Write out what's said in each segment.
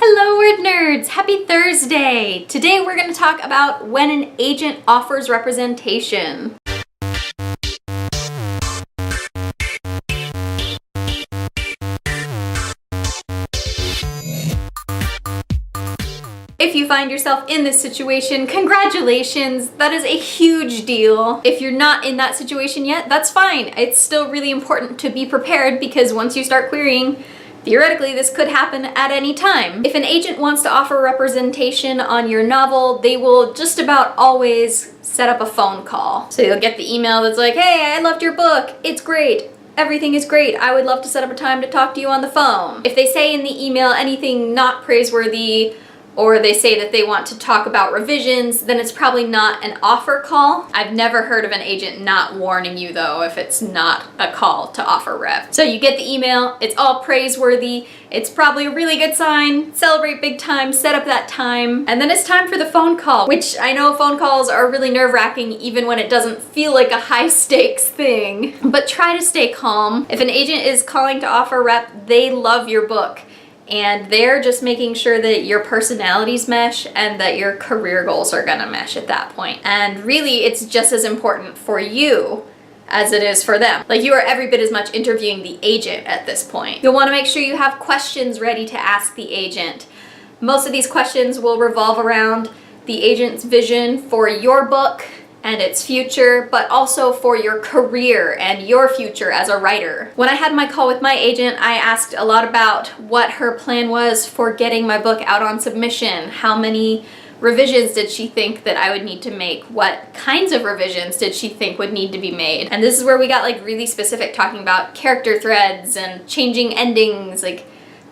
Hello Word Nerds! Happy Thursday! Today we're going to talk about when an agent offers representation. If you find yourself in this situation, congratulations! That is a huge deal. If you're not in that situation yet, that's fine. It's still really important to be prepared because once you start querying, theoretically, this could happen at any time. If an agent wants to offer representation on your novel, they will just about always set up a phone call. So you'll get the email that's like, hey, I loved your book. It's great. Everything is great. I would love to set up a time to talk to you on the phone. If they say in the email anything not praiseworthy, or they say that they want to talk about revisions, then it's probably not an offer call. I've never heard of an agent not warning you though if it's not a call to offer rep. So you get the email, it's all praiseworthy, it's probably a really good sign, celebrate big time, set up that time, and then it's time for the phone call, which I know phone calls are really nerve-wracking even when it doesn't feel like a high stakes thing. But try to stay calm. If an agent is calling to offer rep, they love your book. And they're just making sure that your personalities mesh and that your career goals are gonna mesh at that point. And really, it's just as important for you as it is for them. Like, you are every bit as much interviewing the agent at this point. You'll wanna make sure you have questions ready to ask the agent. Most of these questions will revolve around the agent's vision for your book and its future, but also for your career and your future as a writer. When I had my call with my agent, I asked a lot about what her plan was for getting my book out on submission. How many revisions did she think that I would need to make? What kinds of revisions did she think would need to be made? And this is where we got like really specific, talking about character threads and changing endings, like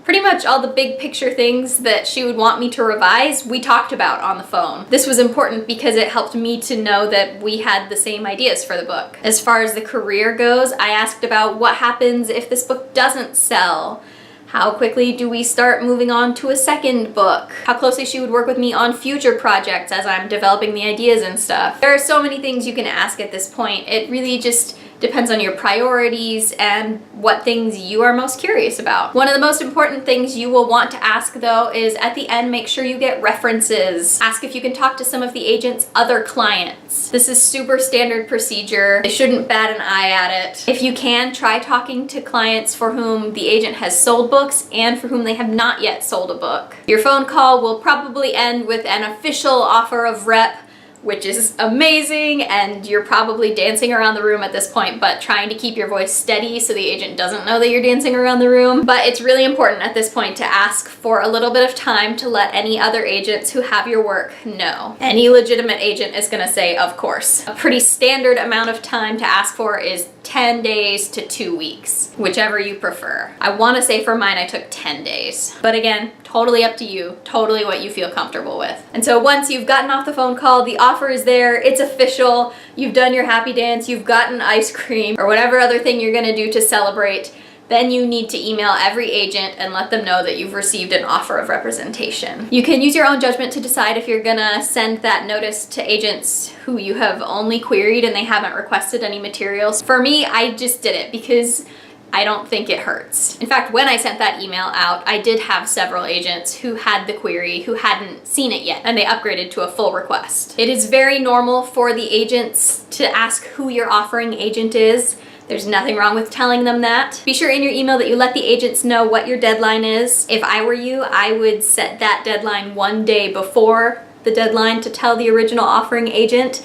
pretty much all the big picture things that she would want me to revise, we talked about on the phone. This was important because it helped me to know that we had the same ideas for the book. As far as the career goes, I asked about what happens if this book doesn't sell. How quickly do we start moving on to a second book? How closely she would work with me on future projects as I'm developing the ideas and stuff. There are so many things you can ask at this point. It really just depends on your priorities and what things you are most curious about. One of the most important things you will want to ask though is at the end, make sure you get references. Ask if you can talk to some of the agent's other clients. This is super standard procedure. They shouldn't bat an eye at it. If you can, try talking to clients for whom the agent has sold books and for whom they have not yet sold a book. Your phone call will probably end with an official offer of rep, which is amazing, and you're probably dancing around the room at this point, but trying to keep your voice steady so the agent doesn't know that you're dancing around the room. But it's really important at this point to ask for a little bit of time to let any other agents who have your work know. Any legitimate agent is gonna say, of course. A pretty standard amount of time to ask for is 10 days to 2 weeks, whichever you prefer. I wanna say for mine I took 10 days. But again, totally up to you, totally what you feel comfortable with. And so once you've gotten off the phone call, the offer is there, it's official, you've done your happy dance, you've gotten ice cream, or whatever other thing you're gonna do to celebrate, then you need to email every agent and let them know that you've received an offer of representation. You can use your own judgment to decide if you're gonna send that notice to agents who you have only queried and they haven't requested any materials. For me, I just did it because I don't think it hurts. In fact, when I sent that email out, I did have several agents who had the query who hadn't seen it yet, and they upgraded to a full request. It is very normal for the agents to ask who your offering agent is. There's nothing wrong with telling them that. Be sure in your email that you let the agents know what your deadline is. If I were you, I would set that deadline 1 day before the deadline to tell the original offering agent.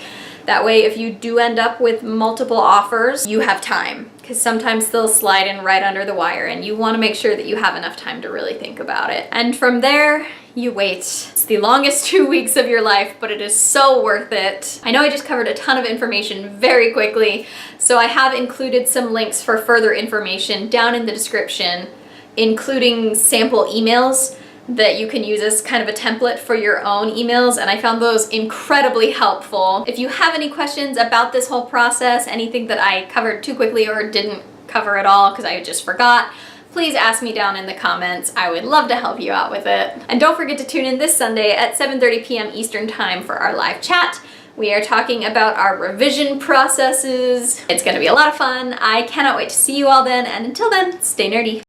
That way, if you do end up with multiple offers, you have time, because sometimes they'll slide in right under the wire and you want to make sure that you have enough time to really think about it. And from there, you wait. It's the longest 2 weeks of your life, but it is so worth it. I know I just covered a ton of information very quickly, so I have included some links for further information down in the description, including sample emails that you can use as kind of a template for your own emails, and I found those incredibly helpful. If you have any questions about this whole process, anything that I covered too quickly or didn't cover at all because I just forgot, please ask me down in the comments. I would love to help you out with it. And don't forget to tune in this Sunday at 7:30 p.m. Eastern Time for our live chat. We are talking about our revision processes. It's gonna be a lot of fun. I cannot wait to see you all then, and until then, stay nerdy.